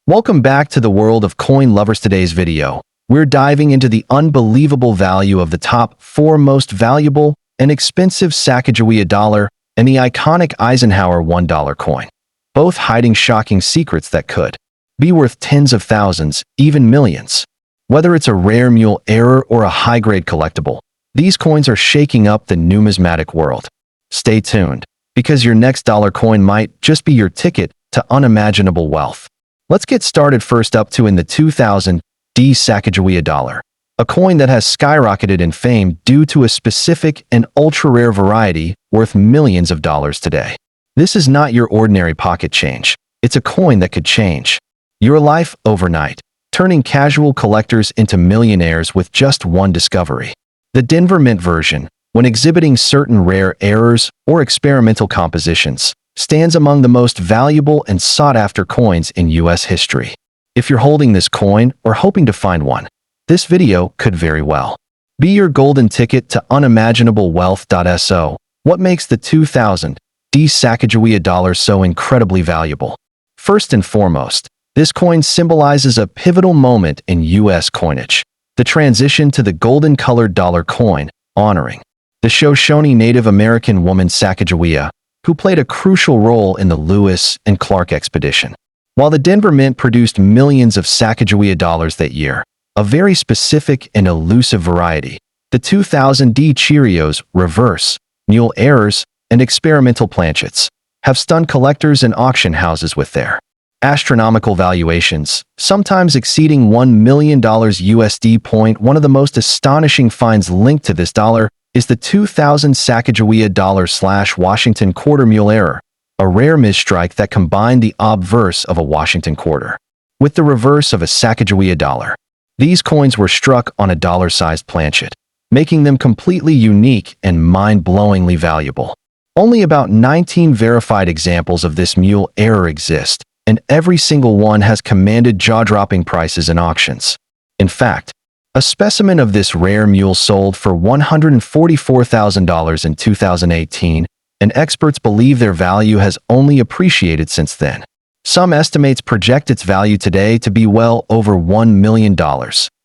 Welcome back to the world of coin lovers. Today's video, we're diving into the unbelievable value of the top 4 most valuable and expensive Sacagawea dollar and the iconic Eisenhower $1 coin, both hiding shocking secrets that could be worth tens of thousands, even millions. Whether it's a rare mule error or a high-grade collectible, these coins are shaking up the numismatic world. Stay tuned, because your next dollar coin might just be your ticket to unimaginable wealth. Let's get started. First up in the 2000 Sacagawea dollar, a coin that has skyrocketed in fame due to a specific and ultra-rare variety worth millions of dollars today. This is not your ordinary pocket change. It's a coin that could change your life overnight, turning casual collectors into millionaires with just one discovery. The Denver Mint version, when exhibiting certain rare errors or experimental compositions, stands among the most valuable and sought-after coins in U.S. history. If you're holding this coin or hoping to find one, this video could very well be your golden ticket to unimaginable wealth. So, what makes the 2000 Sacagawea dollar so incredibly valuable? First and foremost, this coin symbolizes a pivotal moment in U.S. coinage, the transition to the golden-colored dollar coin, honoring the Shoshone Native American woman Sacagawea, who played a crucial role in the Lewis and Clark expedition. While the Denver Mint produced millions of Sacagawea dollars that year, a very specific and elusive variety, the 2000 Cheerios, reverse, mule errors, and experimental planchets, have stunned collectors and auction houses with their astronomical valuations, sometimes exceeding $1 million USD. One of the most astonishing finds linked to this dollar is the 2000 Sacagawea dollar/Washington quarter mule error, a rare misstrike that combined the obverse of a Washington quarter with the reverse of a Sacagawea dollar. These coins were struck on a dollar-sized planchet, making them completely unique and mind-blowingly valuable. Only about 19 verified examples of this mule error exist, and every single one has commanded jaw-dropping prices in auctions. In fact, a specimen of this rare mule sold for $144,000 in 2018, and experts believe their value has only appreciated since then. Some estimates project its value today to be well over $1 million,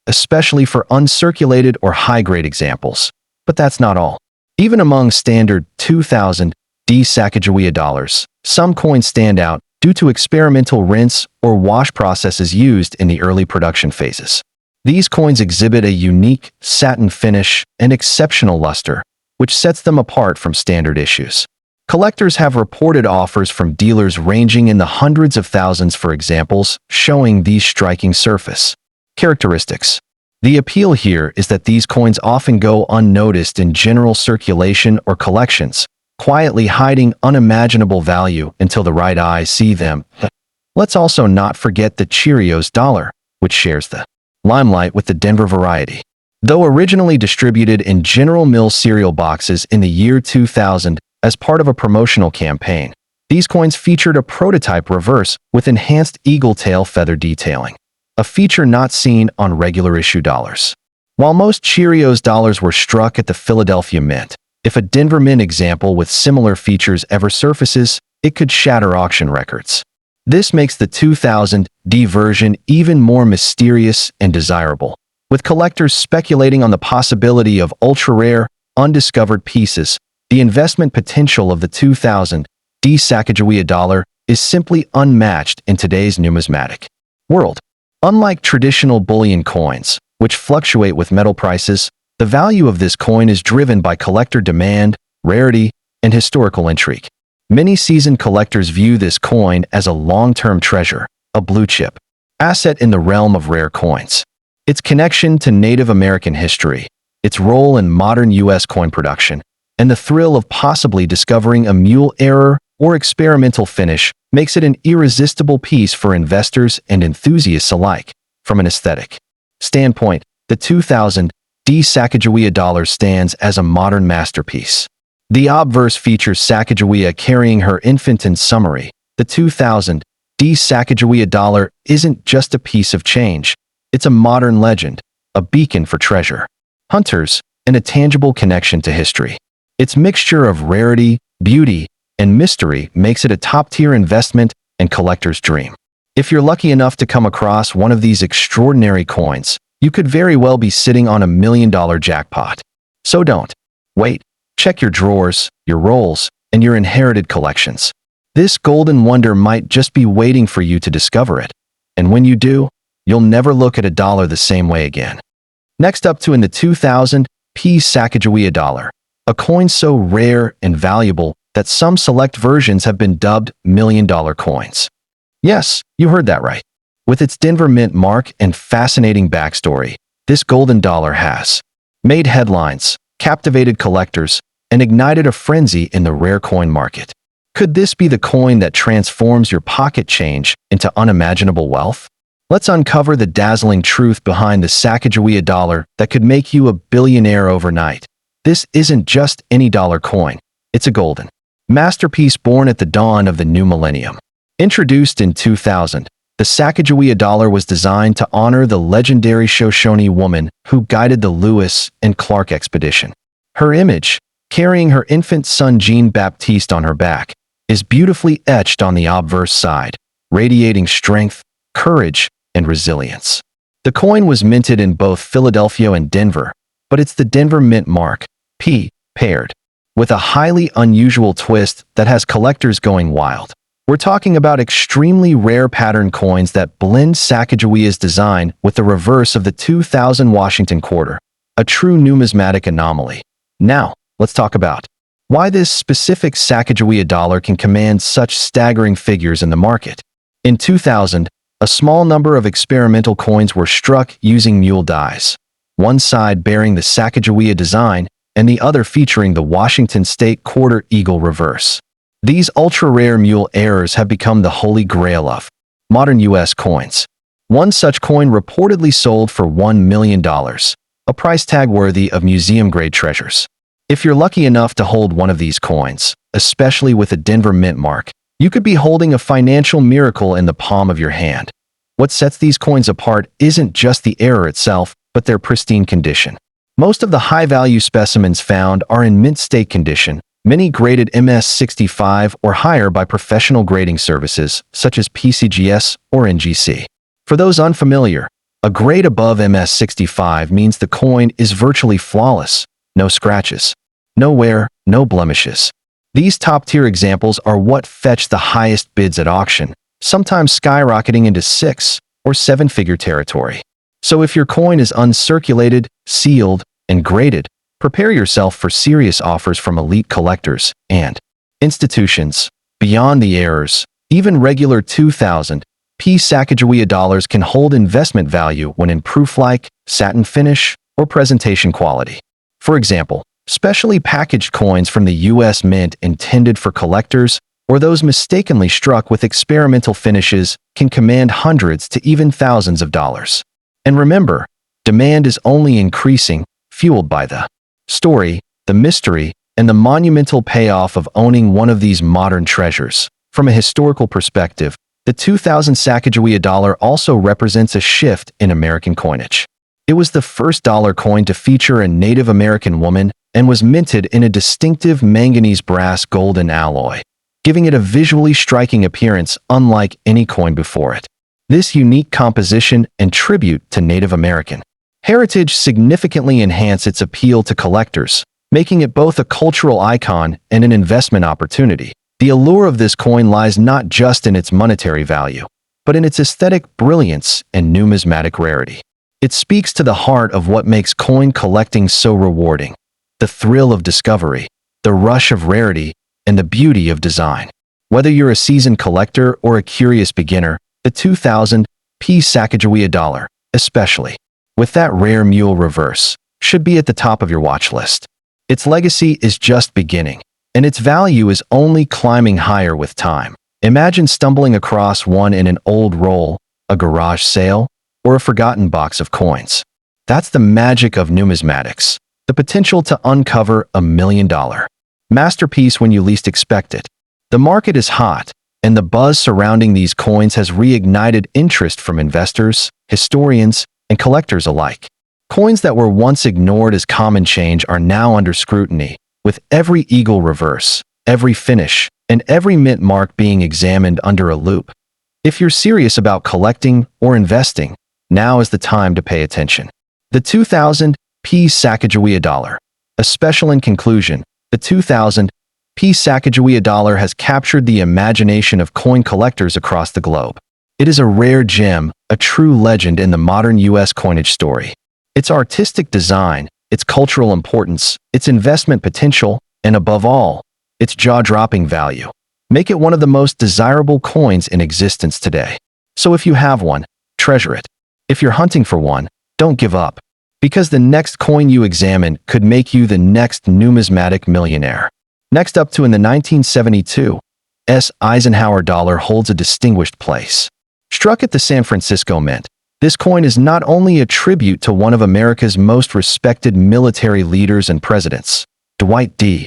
especially for uncirculated or high-grade examples. But that's not all. Even among standard 2000 Sacagawea dollars, some coins stand out due to experimental rinse or wash processes used in the early production phases. These coins exhibit a unique satin finish and exceptional luster, which sets them apart from standard issues. Collectors have reported offers from dealers ranging in the hundreds of thousands for examples, showing these striking surface characteristics. The appeal here is that these coins often go unnoticed in general circulation or collections, quietly hiding unimaginable value until the right eyes see them. Let's also not forget the Cheerios dollar, which shares the limelight with the Denver variety. Though originally distributed in General Mills cereal boxes in the year 2000 as part of a promotional campaign, these coins featured a prototype reverse with enhanced eagle tail feather detailing, a feature not seen on regular issue dollars. While most Cheerios dollars were struck at the Philadelphia Mint, if a Denver Mint example with similar features ever surfaces, it could shatter auction records. This makes the 2000 version even more mysterious and desirable, with collectors speculating on the possibility of ultra-rare, undiscovered pieces. The investment potential of the 2000 Sacagawea dollar is simply unmatched in today's numismatic world. Unlike traditional bullion coins, which fluctuate with metal prices, the value of this coin is driven by collector demand, rarity, and historical intrigue. Many seasoned collectors view this coin as a long-term treasure, a blue-chip asset in the realm of rare coins. Its connection to Native American history, its role in modern U.S. coin production, and the thrill of possibly discovering a mule error or experimental finish makes it an irresistible piece for investors and enthusiasts alike. From an aesthetic standpoint, the 2000 Sacagawea dollar stands as a modern masterpiece. The obverse features Sacagawea carrying her infant in summary. The 2000 Sacagawea dollar isn't just a piece of change. It's a modern legend, a beacon for treasure hunters, and a tangible connection to history. Its mixture of rarity, beauty, and mystery makes it a top-tier investment and collector's dream. If you're lucky enough to come across one of these extraordinary coins, you could very well be sitting on $1 million jackpot. So don't wait. Check your drawers, your rolls, and your inherited collections. This golden wonder might just be waiting for you to discover it. And when you do, you'll never look at a dollar the same way again. Next up in the 2000 Sacagawea dollar, a coin so rare and valuable that some select versions have been dubbed $1 million coins. Yes, you heard that right. With its Denver Mint mark and fascinating backstory, this golden dollar has made headlines, captivated collectors, and ignited a frenzy in the rare coin market. Could this be the coin that transforms your pocket change into unimaginable wealth? Let's uncover the dazzling truth behind the Sacagawea dollar that could make you a billionaire overnight. This isn't just any dollar coin. It's a golden masterpiece born at the dawn of the new millennium. Introduced in 2000, the Sacagawea dollar was designed to honor the legendary Shoshone woman who guided the Lewis and Clark expedition. Her image, carrying her infant son Jean-Baptiste on her back, is beautifully etched on the obverse side, radiating strength, courage, and resilience. The coin was minted in both Philadelphia and Denver, but it's the Denver Mint mark, P, paired with a highly unusual twist that has collectors going wild. We're talking about extremely rare pattern coins that blend Sacagawea's design with the reverse of the 2000 Washington quarter, a true numismatic anomaly. Now, let's talk about why this specific Sacagawea dollar can command such staggering figures in the market. In 2000, a small number of experimental coins were struck using mule dies, one side bearing the Sacagawea design and the other featuring the Washington State Quarter Eagle reverse. These ultra-rare mule errors have become the holy grail of modern U.S. coins. One such coin reportedly sold for $1 million, a price tag worthy of museum-grade treasures. If you're lucky enough to hold one of these coins, especially with a Denver Mint mark, you could be holding a financial miracle in the palm of your hand. What sets these coins apart isn't just the error itself, but their pristine condition. Most of the high-value specimens found are in mint state condition, many graded MS65 or higher by professional grading services such as PCGS or NGC. For those unfamiliar, a grade above MS65 means the coin is virtually flawless, no scratches, no wear, no blemishes. These top-tier examples are what fetch the highest bids at auction, sometimes skyrocketing into 6- or 7-figure territory. So if your coin is uncirculated, sealed, and graded, prepare yourself for serious offers from elite collectors and institutions. Beyond the errors, even regular 2000 Sacagawea dollars can hold investment value when in proof-like, satin finish, or presentation quality. For example, specially packaged coins from the U.S. Mint intended for collectors or those mistakenly struck with experimental finishes can command hundreds to even thousands of dollars. And remember, demand is only increasing, fueled by the story, the mystery, and the monumental payoff of owning one of these modern treasures. From a historical perspective, the 2000 Sacagawea dollar also represents a shift in American coinage. It was the first dollar coin to feature a Native American woman and was minted in a distinctive manganese brass golden alloy, giving it a visually striking appearance unlike any coin before it. This unique composition and tribute to Native American heritage significantly enhance its appeal to collectors, making it both a cultural icon and an investment opportunity. The allure of this coin lies not just in its monetary value, but in its aesthetic brilliance and numismatic rarity. It speaks to the heart of what makes coin collecting so rewarding: the thrill of discovery, the rush of rarity, and the beauty of design. Whether you're a seasoned collector or a curious beginner, the 2000 Sacagawea dollar, especially with that rare mule reverse, should be at the top of your watch list. Its legacy is just beginning, and its value is only climbing higher with time. Imagine stumbling across one in an old roll, a garage sale, or a forgotten box of coins. That's the magic of numismatics, the potential to uncover $1 million masterpiece when you least expect it. The market is hot, and the buzz surrounding these coins has reignited interest from investors, historians, and collectors alike. Coins that were once ignored as common change are now under scrutiny, with every eagle reverse, every finish, and every mint mark being examined under a loupe. If you're serious about collecting or investing, now is the time to pay attention. The 2000 P Sacagawea dollar. A special in conclusion, the 2000 P Sacagawea dollar has captured the imagination of coin collectors across the globe. It is a rare gem, a true legend in the modern U.S. coinage story. Its artistic design, its cultural importance, its investment potential, and above all, its jaw-dropping value make it one of the most desirable coins in existence today. So if you have one, treasure it. If you're hunting for one, don't give up, because the next coin you examine could make you the next numismatic millionaire. Next up in the 1972 Eisenhower Dollar holds a distinguished place. Struck at the San Francisco Mint, this coin is not only a tribute to one of America's most respected military leaders and presidents, Dwight D.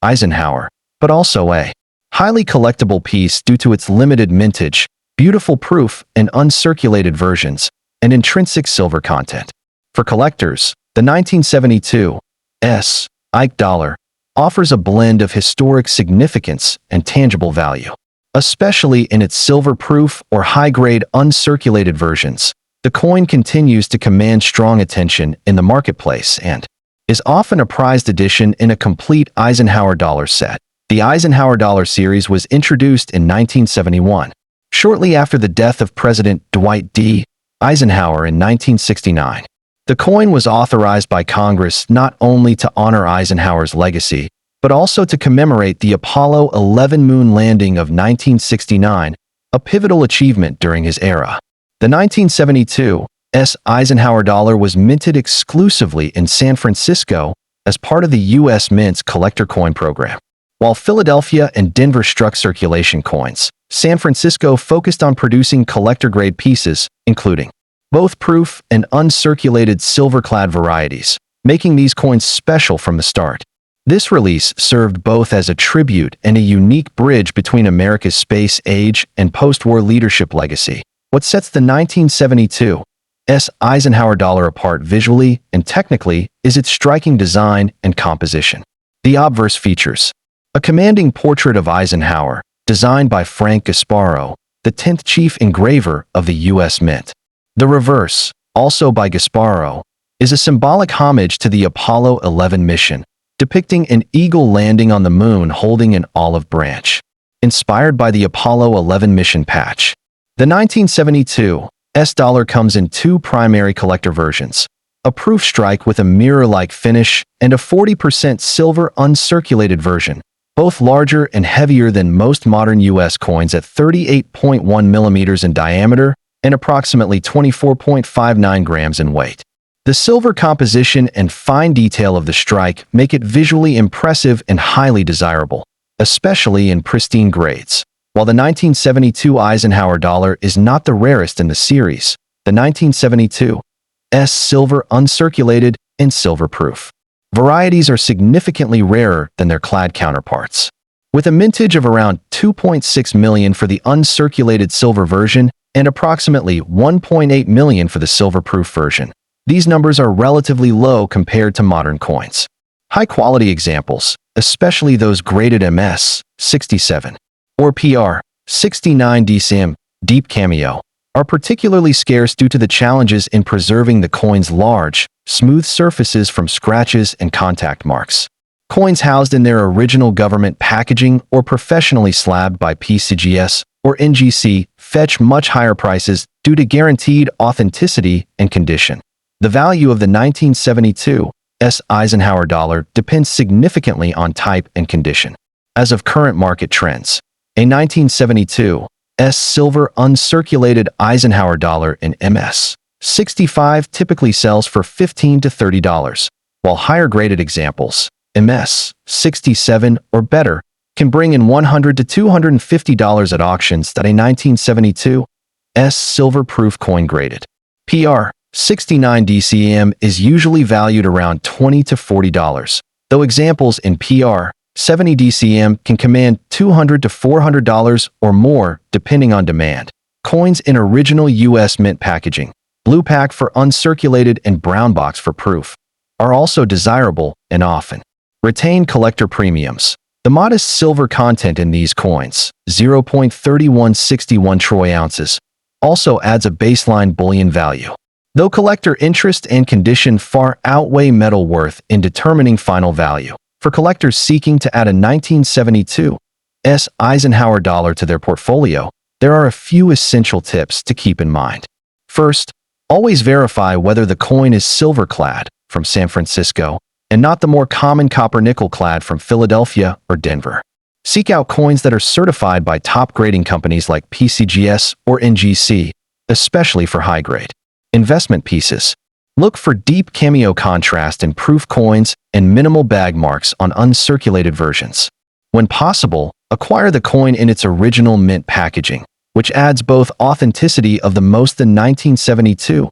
Eisenhower, but also a highly collectible piece due to its limited mintage, beautiful proof and uncirculated versions, and intrinsic silver content. For collectors, the 1972 Eisenhower Dollar offers a blend of historic significance and tangible value. Especially in its silver-proof or high-grade uncirculated versions, the coin continues to command strong attention in the marketplace and is often a prized addition in a complete Eisenhower Dollar set. The Eisenhower Dollar series was introduced in 1971, shortly after the death of President Dwight D. Eisenhower in 1969. The coin was authorized by Congress not only to honor Eisenhower's legacy, but also to commemorate the Apollo 11 moon landing of 1969, a pivotal achievement during his era. The 1972 Eisenhower Dollar was minted exclusively in San Francisco as part of the U.S. Mint's collector coin program. While Philadelphia and Denver struck circulation coins, San Francisco focused on producing collector-grade pieces, including both proof and uncirculated silver-clad varieties, making these coins special from the start. This release served both as a tribute and a unique bridge between America's space age and post-war leadership legacy. What sets the 1972 Eisenhower Dollar apart visually and technically is its striking design and composition. The obverse features a commanding portrait of Eisenhower, designed by Frank Gasparo, the 10th chief engraver of the U.S. Mint. The reverse, also by Gasparo, is a symbolic homage to the Apollo 11 mission, depicting an eagle landing on the moon holding an olive branch, inspired by the Apollo 11 mission patch. The 1972 dollar comes in two primary collector versions, a proof strike with a mirror-like finish and a 40% silver uncirculated version, both larger and heavier than most modern U.S. coins at 38.1 millimeters in diameter and approximately 24.59 grams in weight. The silver composition and fine detail of the strike make it visually impressive and highly desirable, especially in pristine grades. While the 1972 Eisenhower Dollar is not the rarest in the series, the 1972 silver uncirculated and silver-proof varieties are significantly rarer than their clad counterparts. With a mintage of around 2.6 million for the uncirculated silver version and approximately 1.8 million for the silver-proof version, these numbers are relatively low compared to modern coins. High-quality examples, especially those graded MS 67 or PR 69 DCM Deep Cameo, are particularly scarce due to the challenges in preserving the coin's large, smooth surfaces from scratches and contact marks. Coins housed in their original government packaging or professionally slabbed by PCGS or NGC fetch much higher prices due to guaranteed authenticity and condition. The value of the 1972 Eisenhower Dollar depends significantly on type and condition. As of current market trends, a 1972 silver uncirculated Eisenhower Dollar in MS 65 typically sells for $15 to $30, while higher graded examples, MS 67 or better, can bring in $100 to $250 at auctions that a 1972 silver-proof coin graded PR 69 DCM is usually valued around $20 to $40, though examples in PR 70 DCM can command $200 to $400 or more depending on demand. Coins in original U.S. Mint packaging, blue pack for uncirculated and brown box for proof, are also desirable and often retain collector premiums. The modest silver content in these coins, 0.3161 troy ounces, also adds a baseline bullion value. Though collector interest and condition far outweigh metal worth in determining final value, for collectors seeking to add a 1972 Eisenhower dollar to their portfolio, there are a few essential tips to keep in mind. First, always verify whether the coin is silver-clad from San Francisco and not the more common copper-nickel clad from Philadelphia or Denver. Seek out coins that are certified by top grading companies like PCGS or NGC, especially for high-grade investment pieces. Look for deep cameo contrast in proof coins and minimal bag marks on uncirculated versions. When possible, acquire the coin in its original mint packaging, which adds both authenticity of the most than 1972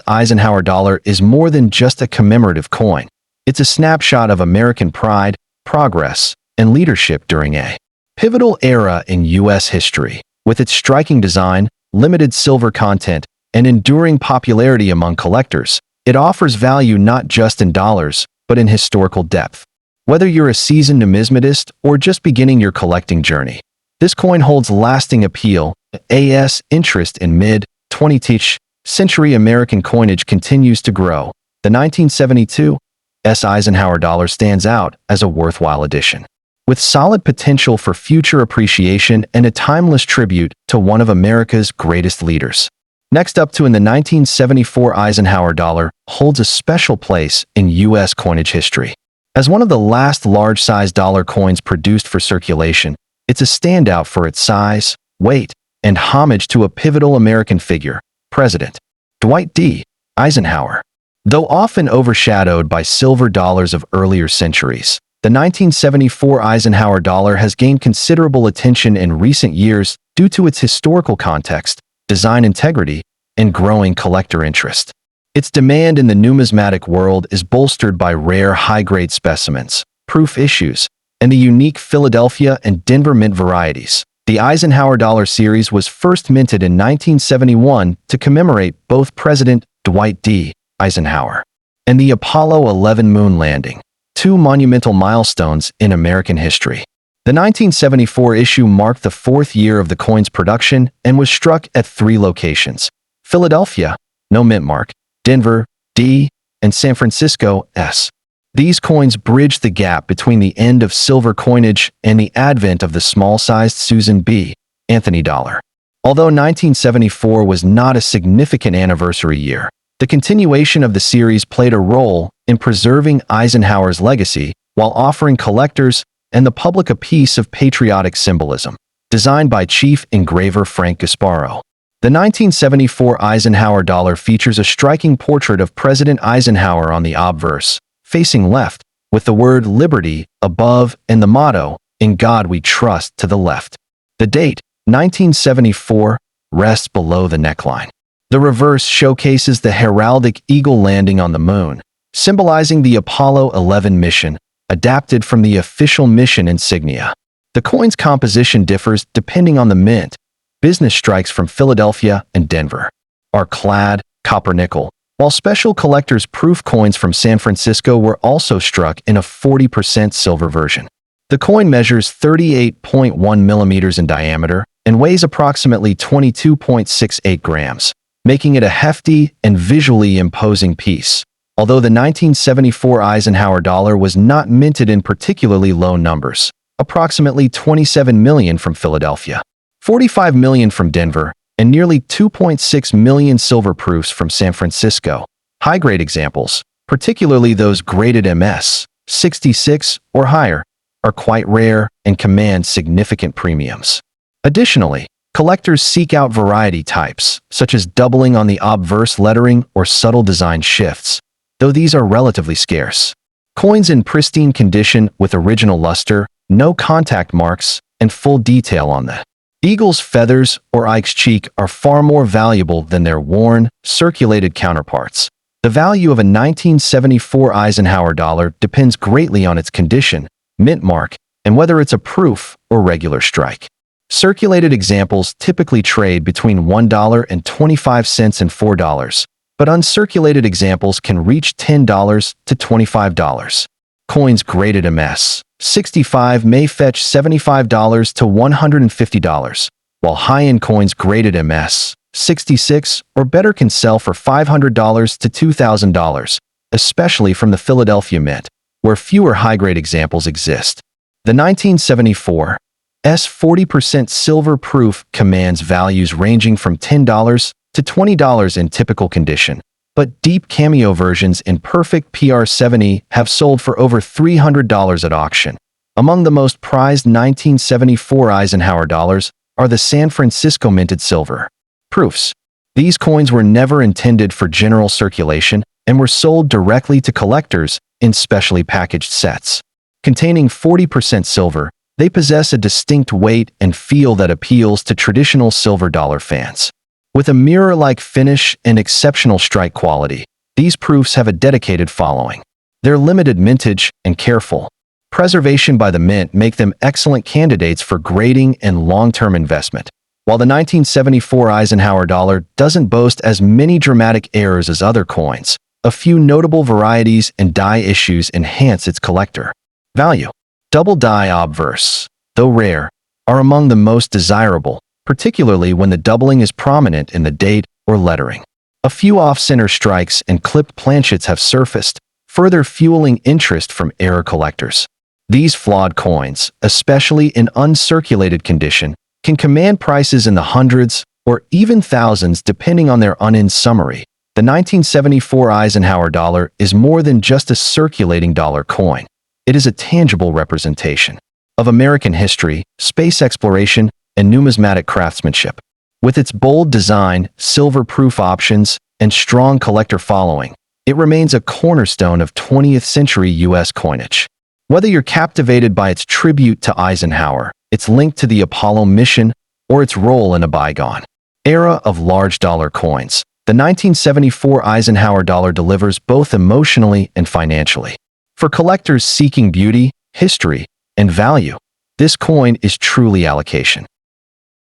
Eisenhower dollar is more than just a commemorative coin. It's a snapshot of American pride, progress, and leadership during a pivotal era in U.S. history. With its striking design, limited silver content, and enduring popularity among collectors, it offers value not just in dollars, but in historical depth. Whether you're a seasoned numismatist or just beginning your collecting journey, this coin holds lasting appeal. As interest in mid-20th century American coinage continues to grow, the 1972 Eisenhower dollar stands out as a worthwhile addition, with solid potential for future appreciation and a timeless tribute to one of America's greatest leaders. Next up in the 1974 Eisenhower dollar holds a special place in U.S. coinage history. As one of the last large-sized dollar coins produced for circulation, it's a standout for its size, weight, and homage to a pivotal American figure, President Dwight D. Eisenhower. Though often overshadowed by silver dollars of earlier centuries, the 1974 Eisenhower dollar has gained considerable attention in recent years due to its historical context, design integrity, and growing collector interest. Its demand in the numismatic world is bolstered by rare high-grade specimens, proof issues, and the unique Philadelphia and Denver mint varieties. The Eisenhower dollar series was first minted in 1971 to commemorate both President Dwight D. Eisenhower and the Apollo 11 moon landing, two monumental milestones in American history. The 1974 issue marked the fourth year of the coin's production and was struck at 3 locations: Philadelphia, no mint mark; Denver, D; and San Francisco, S. These coins bridged the gap between the end of silver coinage and the advent of the small-sized Susan B. Anthony dollar. Although 1974 was not a significant anniversary year, the continuation of the series played a role in preserving Eisenhower's legacy while offering collectors and the public a piece of patriotic symbolism. Designed by Chief Engraver Frank Gasparo, the 1974 Eisenhower dollar features a striking portrait of President Eisenhower on the obverse, facing left, with the word Liberty above and the motto, "In God We Trust," to the left. The date, 1974, rests below the neckline. The reverse showcases the heraldic eagle landing on the moon, symbolizing the Apollo 11 mission, adapted from the official mission insignia. The coin's composition differs depending on the mint. Business strikes from Philadelphia and Denver are clad copper-nickel, while special collector's proof coins from San Francisco were also struck in a 40% silver version. The coin measures 38.1 millimeters in diameter and weighs approximately 22.68 grams, making it a hefty and visually imposing piece. Although the 1974 Eisenhower dollar was not minted in particularly low numbers, approximately 27 million from Philadelphia, 45 million from Denver, and nearly 2.6 million silver proofs from San Francisco, high-grade examples, particularly those graded MS 66 or higher, are quite rare and command significant premiums. Additionally, collectors seek out variety types, such as doubling on the obverse lettering or subtle design shifts, though these are relatively scarce. Coins in pristine condition with original luster, no contact marks, and full detail on the eagle's feathers or Ike's cheek are far more valuable than their worn, circulated counterparts. The value of a 1974 Eisenhower dollar depends greatly on its condition, mint mark, and whether it's a proof or regular strike. Circulated examples typically trade between $1.25 and $4, but uncirculated examples can reach $10 to $25. Coins graded MS65 may fetch $75 to $150, while high-end coins graded MS66 or better can sell for $500 to $2,000, especially from the Philadelphia Mint, where fewer high-grade examples exist. The 1974 40% silver proof commands values ranging from $10 to $20 in typical condition, but deep cameo versions in perfect PR70 have sold for over $300 at auction. Among the most prized 1974 Eisenhower dollars are the San Francisco minted silver proofs. These coins were never intended for general circulation and were sold directly to collectors in specially packaged sets. Containing 40% silver, they possess a distinct weight and feel that appeals to traditional silver dollar fans. With a mirror-like finish and exceptional strike quality, these proofs have a dedicated following. Their limited mintage and careful preservation by the mint make them excellent candidates for grading and long-term investment. While the 1974 Eisenhower dollar doesn't boast as many dramatic errors as other coins, a few notable varieties and die issues enhance its collector value. Double die obverse, though rare, are among the most desirable, particularly when the doubling is prominent in the date or lettering. A few off-center strikes and clipped planchets have surfaced, further fueling interest from error collectors. These flawed coins, especially in uncirculated condition, can command prices in the hundreds or even thousands depending on their unend summary. The 1974 Eisenhower dollar is more than just a circulating dollar coin. It is a tangible representation of American history, space exploration, and numismatic craftsmanship. With its bold design, silver-proof options, and strong collector following, it remains a cornerstone of 20th century U.S. coinage. Whether you're captivated by its tribute to Eisenhower, its link to the Apollo mission, or its role in a bygone era of large dollar coins, the 1974 Eisenhower dollar delivers both emotionally and financially. For collectors seeking beauty, history, and value, this coin is truly allocation.